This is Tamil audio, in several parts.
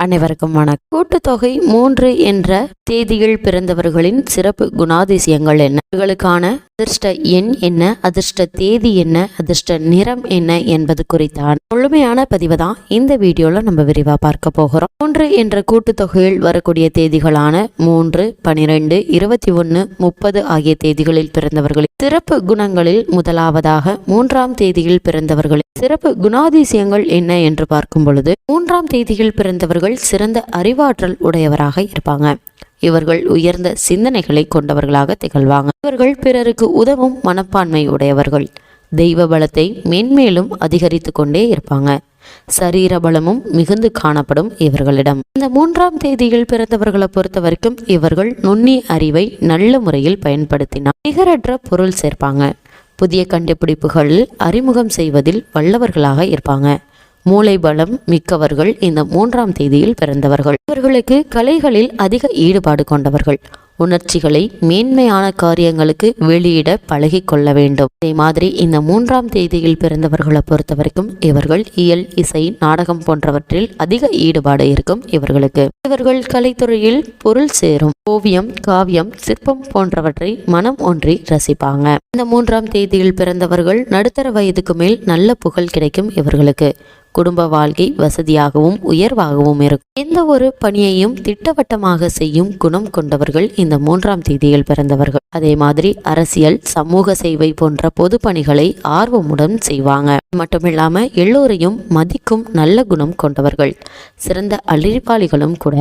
அனைவருக்கும் வணக்கம். கூட்டுத்தொகை 3 என்ற தேதியில் பிறந்தவர்களின் சிறப்பு குணாதிசயங்கள் என்ன, இவர்களுக்கான அதிர்ஷ்ட எண் என்ன, அதிர்ஷ்ட தேதி என்ன, அதிர்ஷ்ட நிறம் என்ன என்பது குறித்தான் முழுமையான பதிவு தான் இந்த வீடியோல நம்ம விரிவா பார்க்க போகிறோம். 3 என்ற கூட்டுத்தொகையில் வரக்கூடிய தேதிகளான 3, 12, 21, 30 ஆகிய தேதிகளில் பிறந்தவர்களின் சிறப்பு குணங்களில் முதலாவதாக 3ஆம் தேதியில் பிறந்தவர்களின் சிறப்பு குணாதிசயங்கள் என்ன என்று பார்க்கும் பொழுது, 3ஆம் தேதியில் பிறந்தவர்கள் சிறந்த அறிவாற்றல் உடையவராக இருப்பாங்க. இவர்கள் உயர்ந்த சிந்தனைகளை கொண்டவர்களாக திகழ்வாங்க. இவர்கள் பிறருக்கு உதவும் மனப்பான்மை உடையவர்கள். தெய்வ பலத்தை மேன்மேலும் அதிகரித்து கொண்டே இருப்பாங்க. சரீர பலமும் மிகுந்து காணப்படும் இவர்களிடம். இந்த 3ஆம் தேதியில் பிறந்தவர்களை பொறுத்த வரைக்கும் இவர்கள் நுண்ணிய அறிவை நல்ல முறையில் பயன்படுத்தினால் நிகரற்ற பொருள் சேர்ப்பாங்க. புதிய கண்டுபிடிப்புகளில் அறிமுகம் செய்வதில் வல்லவர்களாக இருப்பாங்க. மூளை பலம் மிக்கவர்கள் இந்த 3ஆம் தேதியில் பிறந்தவர்கள். இவர்களுக்கு கலைகளில் அதிக ஈடுபாடு கொண்டவர்கள். உணர்ச்சிகளை மேன்மையான காரியங்களுக்கு வெளியிட பழகி கொள்ள வேண்டும். அதே மாதிரி இந்த 3ஆம் தேதியில் பிறந்தவர்களை பொறுத்த வரைக்கும் இவர்கள் இயல், இசை, நாடகம் போன்றவற்றில் அதிக ஈடுபாடு இருக்கும் இவர்களுக்கு. இவர்கள் கலைத்துறையில் பொருள் சேரும். ஓவியம், காவியம், சிற்பம் போன்றவற்றை மனம் ஒன்றி ரசிப்பாங்க. இந்த 3ஆம் தேதியில் பிறந்தவர்கள் நடுத்தர வயதுக்கு மேல் நல்ல புகழ் கிடைக்கும் இவர்களுக்கு. குடும்ப வாழ்க்கை வசதியாகவும் உயர்வாகவும் இருக்கும். எந்த ஒரு பணியையும் திட்டவட்டமாக செய்யும் குணம் கொண்டவர்கள் இந்த 3ஆம் தேதியில் பிறந்தவர்கள். அதே மாதிரி அரசியல், சமூக சேவை போன்ற பொது பணிகளை ஆர்வமுடன் செய்வாங்க. மட்டுமில்லாம எல்லோரையும் மதிக்கும் நல்ல குணம் கொண்டவர்கள். சிறந்த அறிவாளிகளும் கூட.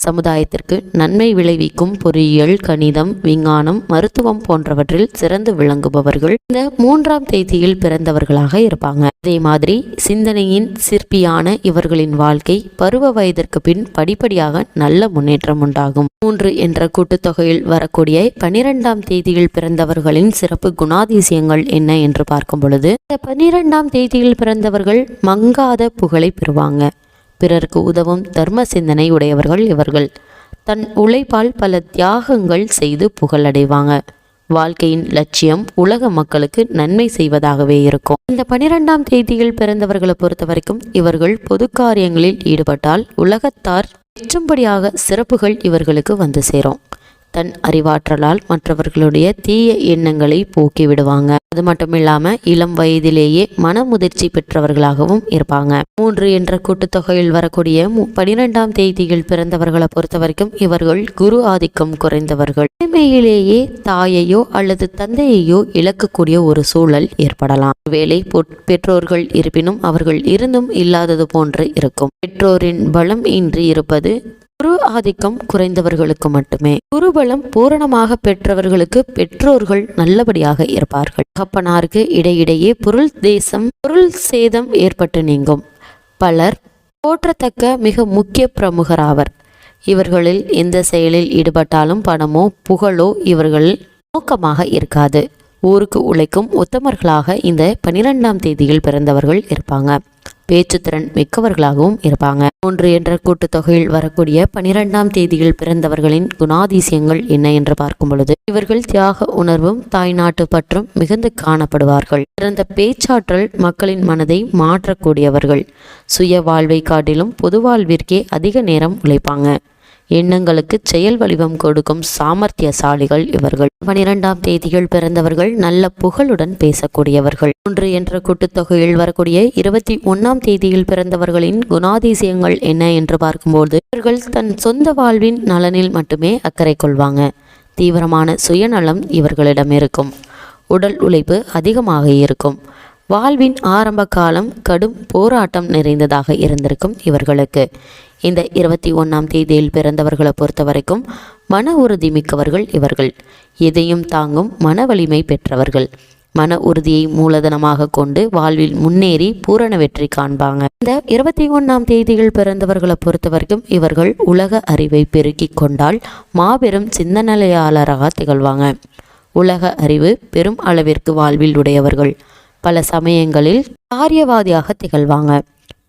சமுதாயத்திற்கு நன்மை விளைவிக்கும் பொறியியல், கணிதம், விஞ்ஞானம், மருத்துவம் போன்றவற்றில் சிறந்து விளங்குபவர்கள் இந்த 3ஆம் தேதியில் பிறந்தவர்களாக இருப்பாங்க. அதே மாதிரி சிந்தனையின் சிற்பியான இவர்களின் வாழ்க்கை பருவ வயதிற்கு பின் படிப்படியாக நல்ல முன்னேற்றம் உண்டாகும். 3 என்ற கூட்டுத்தொகையில் வரக்கூடிய 12ஆம் தேதியில் பிறந்தவர்களின் சிறப்பு குணாதிசயங்கள் என்ன என்று பார்க்கும் பொழுது, இந்த 12ஆம் தேதியில் பிறந்தவர்கள் மங்காத புகழை பெறுவாங்க. பிறருக்கு உதவும் தர்ம சிந்தனை உடையவர்கள் இவர்கள். தன் உழைப்பால் பல தியாகங்கள் செய்து புகழடைவாங்க. வாழ்க்கையின் லட்சியம் உலக மக்களுக்கு நன்மை செய்வதாகவே இருக்கும். இந்த 12ஆம் தேதியில் பிறந்தவர்களை பொறுத்த வரைக்கும் இவர்கள் பொது காரியங்களில் ஈடுபட்டால் உலகத்தார் மெச்சும்படியாக சிறப்புகள் இவர்களுக்கு வந்து சேரும். தன் அறிவாற்றலால் மற்றவர்களுடைய தீய எண்ணங்களை போக்கி விடுவாங்க. அது மட்டும் இல்லாம இளம் வயதிலேயே மன முதிர்ச்சி பெற்றவர்களாகவும் இருப்பாங்க. 3 என்ற கூட்டுத்தொகையில் வரக்கூடிய 12ஆம் தேதியில் பிறந்தவர்களை பொறுத்த வரைக்கும் இவர்கள் குரு ஆதிக்கம் குறைந்தவர்கள். இளமையிலேயே தாயையோ அல்லது தந்தையையோ இழக்கக்கூடிய ஒரு சூழல் ஏற்படலாம். வேலை பெற்றோர்கள் இருப்பினும் அவர்கள் இருந்தும் இல்லாதது போன்று இருக்கும். பெற்றோரின் பலம் இன்றி இருப்பது குரு ஆதிக்கம் குறைந்தவர்களுக்கு மட்டுமே. குருபலம் பூரணமாக பெற்றவர்களுக்கு பெற்றோர்கள் நல்லபடியாக இருப்பார்கள். தகப்பனாருக்கு இடையிடையே பொருள் சேதம் ஏற்பட்டு நீங்கும். பலர் போற்றத்தக்க மிக முக்கிய பிரமுகராவர். இவர்களில் எந்த செயலில் ஈடுபட்டாலும் பணமோ புகழோ இவர்கள் நோக்கமாக இருக்காது. ஊருக்கு உழைக்கும் உத்தமர்களாக இந்த 12ஆம் தேதியில் பிறந்தவர்கள் இருப்பாங்க. பேச்சுத்திறன் மிக்கவர்களாகவும் இருப்பாங்க. 3 என்ற கூட்டுத்தொகையில் வரக்கூடிய 12ஆம் தேதியில் பிறந்தவர்களின் குணாதிசயங்கள் என்ன என்று பார்க்கும் பொழுது, இவர்கள் தியாக உணர்வும் தாய்நாட்டு பற்றும் மிகுந்து காணப்படுவார்கள். சிறந்த பேச்சாற்றல் மக்களின் மனதை மாற்றக்கூடியவர்கள். சுய வாழ்வை காட்டிலும் பொது வாழ்விற்கே அதிக நேரம் உழைப்பாங்க. எண்ணங்களுக்கு செயல் வடிவம் கொடுக்கும் சாமர்த்தியசாலிகள் இவர்கள். 12ஆம் தேதியில் பிறந்தவர்கள் நல்ல புகழுடன் பேசக்கூடியவர்கள். 3 என்ற கூட்டுத்தொகையில் வரக்கூடிய 21ஆம் தேதியில் பிறந்தவர்களின் குணாதிசயங்கள் என்ன என்று பார்க்கும்போது, இவர்கள் தன் சொந்த வாழ்வின் நலனில் மட்டுமே அக்கறை கொள்வாங்க. தீவிரமான சுயநலம் இவர்களிடம் இருக்கும். உடல் உழைப்பு அதிகமாக இருக்கும். வாழ்வின் ஆரம்ப காலம் கடும் போராட்டம் நிறைந்ததாக இருந்திருக்கும் இவர்களுக்கு. இந்த 21ஆம் தேதியில் பிறந்தவர்களை பொறுத்த வரைக்கும் மன உறுதி மிக்கவர்கள் இவர்கள். எதையும் தாங்கும் மன வலிமை பெற்றவர்கள். மன உறுதியை மூலதனமாக கொண்டு வாழ்வில் முன்னேறி பூரண வெற்றி காண்பாங்க. இந்த 21ஆம் தேதியில் பிறந்தவர்களை பொறுத்த வரைக்கும் இவர்கள் உலக அறிவை பெருக்கி கொண்டால் மாபெரும் சிந்தனையாளராக திகழ்வாங்க. உலக அறிவு பெரும் அளவிற்கு வாழ்வில் உடையவர்கள். பல சமயங்களில் காரியவாதியாக திகழ்வாங்க.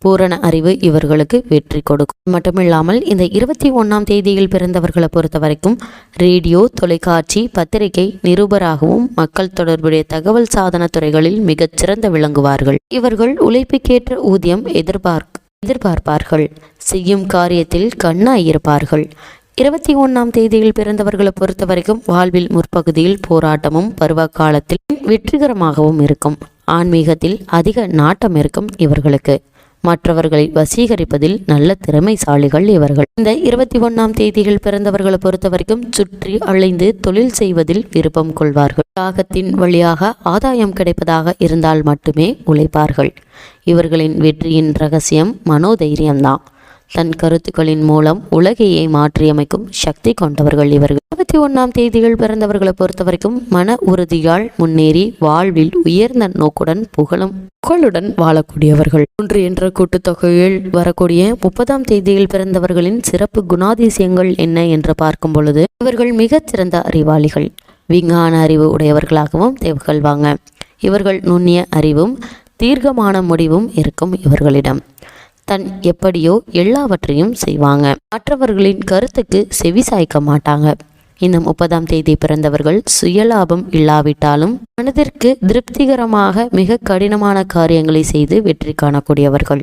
பூரண அறிவு இவர்களுக்கு வெற்றி கொடுக்கும். மட்டுமில்லாமல் இந்த 21ஆம் தேதியில் பிறந்தவர்களை பொறுத்த வரைக்கும் ரேடியோ, தொலைக்காட்சி, பத்திரிகை நிருபராகவும் மக்கள் தொடர்புடைய தகவல் சாதன துறைகளில் மிகச்சிறந்த விளங்குவார்கள். இவர்கள் உழைப்புக்கேற்ற ஊதியம் எதிர்பார்ப்பார்கள். செய்யும் காரியத்தில் கண்ணாயிருப்பார்கள். 21ஆம் தேதியில் பிறந்தவர்களை பொறுத்த வரைக்கும் வாழ்வில் முற்பகுதியில் போராட்டமும் பருவ காலத்தில் வெற்றிகரமாகவும் இருக்கும். ஆன்மீகத்தில் அதிக நாட்டம் இருக்கும் இவர்களுக்கு. மற்றவர்களை வசீகரிப்பதில் நல்ல திறமைசாலிகள் இவர்கள். இந்த 21ஆம் தேதியில் பிறந்தவர்களை பொறுத்த வரைக்கும் சுற்றி அலைந்து தொழில் செய்வதில் விருப்பம் கொள்வார்கள். தியாகத்தின் வழியாக ஆதாயம் கிடைப்பதாக இருந்தால் மட்டுமே உழைப்பார்கள். இவர்களின் வெற்றியின் ரகசியம் மனோதைரியம்தான். தன் கருத்துக்களின் மூலம் உலகையை மாற்றியமைக்கும் சக்தி கொண்டவர்கள் இவர்கள். 21ஆம் தேதிகள் பிறந்தவர்களை பொறுத்த வரைக்கும் மன உறுதியால் முன்னேறி வாழ்வில் உயர்ந்த நோக்குடன் புகழுடன் வாழக்கூடியவர்கள். 3 என்ற கூட்டுத்தொகையில் வரக்கூடிய 30ஆம் தேதியில் பிறந்தவர்களின் சிறப்பு குணாதிசயங்கள் என்ன என்று பார்க்கும் பொழுது இவர்கள் மிகச்சிறந்த அறிவாளிகள். விஞ்ஞான அறிவு உடையவர்களாகவும் திகழ்வாங்க. இவர்கள் நுண்ணிய அறிவும் தீர்க்கமான முடிவும் இருக்கும் இவர்களிடம். தன் எப்படியோ எல்லாவற்றையும் செய்வாங்க. மற்றவர்களின் கருத்துக்கு செவி சாய்க்க மாட்டாங்க. இந்த 30ஆம் தேதி பிறந்தவர்கள் சுயலாபம் இல்லாவிட்டாலும் மனதிற்கு திருப்திகரமாக மிக கடினமான காரியங்களை செய்து வெற்றி காணக்கூடியவர்கள்.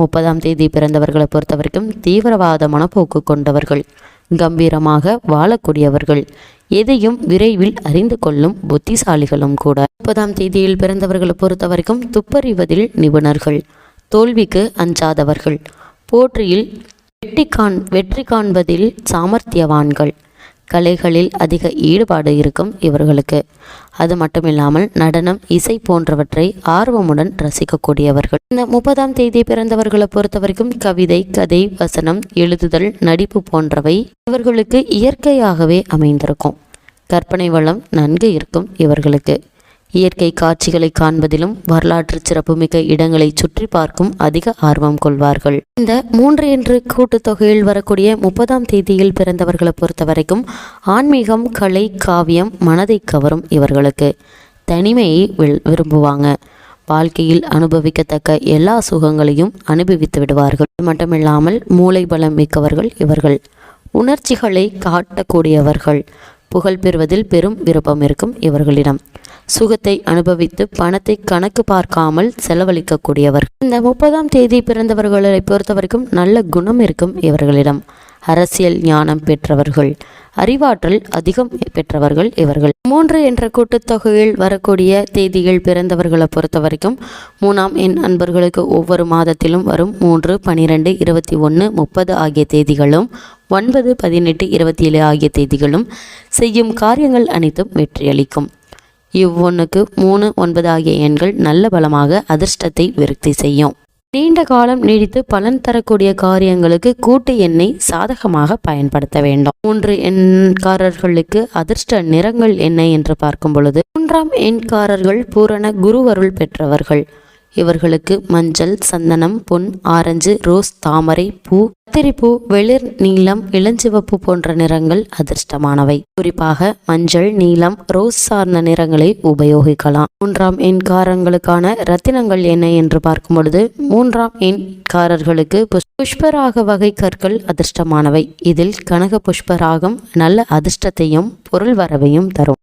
30ஆம் தேதி பிறந்தவர்களை பொறுத்தவரைக்கும் தீவிரவாத மனப்போக்கு கொண்டவர்கள். கம்பீரமாக வாழக்கூடியவர்கள். எதையும் விரைவில் அறிந்து கொள்ளும் புத்திசாலிகளும் கூட. 30ஆம் தேதியில் பிறந்தவர்களை பொறுத்த வரைக்கும் துப்பறிவதில் நிபுணர்கள். தோல்விக்கு அஞ்சாதவர்கள். போற்றியில் வெற்றி காண்பதில் சாமர்த்தியவான்கள். கலைகளில் அதிக ஈடுபாடு இருக்கும் இவர்களுக்கு. அது மட்டுமில்லாமல் நடனம், இசை போன்றவற்றை ஆர்வமுடன் ரசிக்கக்கூடியவர்கள். இந்த 30ஆம் தேதி பிறந்தவர்களை பொறுத்த வரைக்கும் கவிதை, கதை, வசனம், எழுதுதல், நடிப்பு போன்றவை இவர்களுக்கு இயற்கையாகவே அமைந்திருக்கும். கற்பனை வளம் நன்கு இருக்கும் இவர்களுக்கு. இயற்கை காட்சிகளை காண்பதிலும் வரலாற்று சிறப்புமிக்க இடங்களை சுற்றி பார்க்கும் அதிக ஆர்வம் கொள்வார்கள். இந்த 3 என்று கூட்டுத்தொகையில் வரக்கூடிய 30ஆம் தேதியில் பிறந்தவர்களை பொறுத்த வரைக்கும் ஆன்மீகம், கலை, காவியம் மனதை கவரும் இவர்களுக்கு. தனிமையை விரும்புவாங்க. வாழ்க்கையில் அனுபவிக்கத்தக்க எல்லா சுகங்களையும் அனுபவித்து விடுவார்கள். மட்டுமில்லாமல் மூளை பலம் மிக்கவர்கள் இவர்கள். உணர்ச்சிகளை காட்டக்கூடியவர்கள். புகழ் பெறுவதில் பெரும் விருப்பம் இருக்கும் இவர்களிடம். சுகத்தை அனுபவித்து பணத்தை கணக்கு பார்க்காமல் செலவழிக்கக்கூடியவர். இந்த 30ஆம் தேதி பிறந்தவர்களை பொறுத்த வரைக்கும் நல்ல குணம் இருக்கும் இவர்களிடம். அரசியல் ஞானம் பெற்றவர்கள். அறிவாற்றல் அதிகம் பெற்றவர்கள் இவர்கள். 3 என்ற கூட்டுத்தொகையில் வரக்கூடிய தேதிகள் பிறந்தவர்களை பொறுத்த வரைக்கும் 3ஆம் எண் அன்பர்களுக்கு ஒவ்வொரு மாதத்திலும் வரும் 3, 12, 21, 30 ஆகிய தேதிகளும் 9, 18, 27 ஆகிய தேதிகளும் செய்யும் காரியங்கள் அனைத்தும் வெற்றியளிக்கும். இவ்வொன்றுக்கு 3, 9 ஆகிய எண்கள் நல்ல பலமாக அதிர்ஷ்டத்தை விருத்தி செய்யும். நீண்ட காலம் நீடித்து பலன் தரக்கூடிய காரியங்களுக்கு கூட்டு எண்ணை சாதகமாக பயன்படுத்த வேண்டும். 3 எண்காரர்களுக்கு அதிர்ஷ்ட நிறங்கள் என்ன என்று பார்க்கும் பொழுது 3ஆம் எண்காரர்கள் பூரண குருவருள் பெற்றவர்கள். இவர்களுக்கு மஞ்சள், சந்தனம், பொன், ஆரஞ்சு, ரோஸ், தாமரை பூ, கத்திரிப்பூ, வெளிர் நீலம், இளஞ்சிவப்பு போன்ற நிறங்கள் அதிர்ஷ்டமானவை. குறிப்பாக மஞ்சள், நீலம், ரோஸ் சார்ந்த நிறங்களை உபயோகிக்கலாம். 3ஆம் எண்காரங்களுக்கான ரத்தினங்கள் என்ன என்று பார்க்கும் பொழுது 3ஆம் எண்காரர்களுக்கு புஷ்பராக வகை கற்கள் அதிர்ஷ்டமானவை. இதில் கனக புஷ்பராகம் நல்ல அதிர்ஷ்டத்தையும் பொருள் வரவையும் தரும்.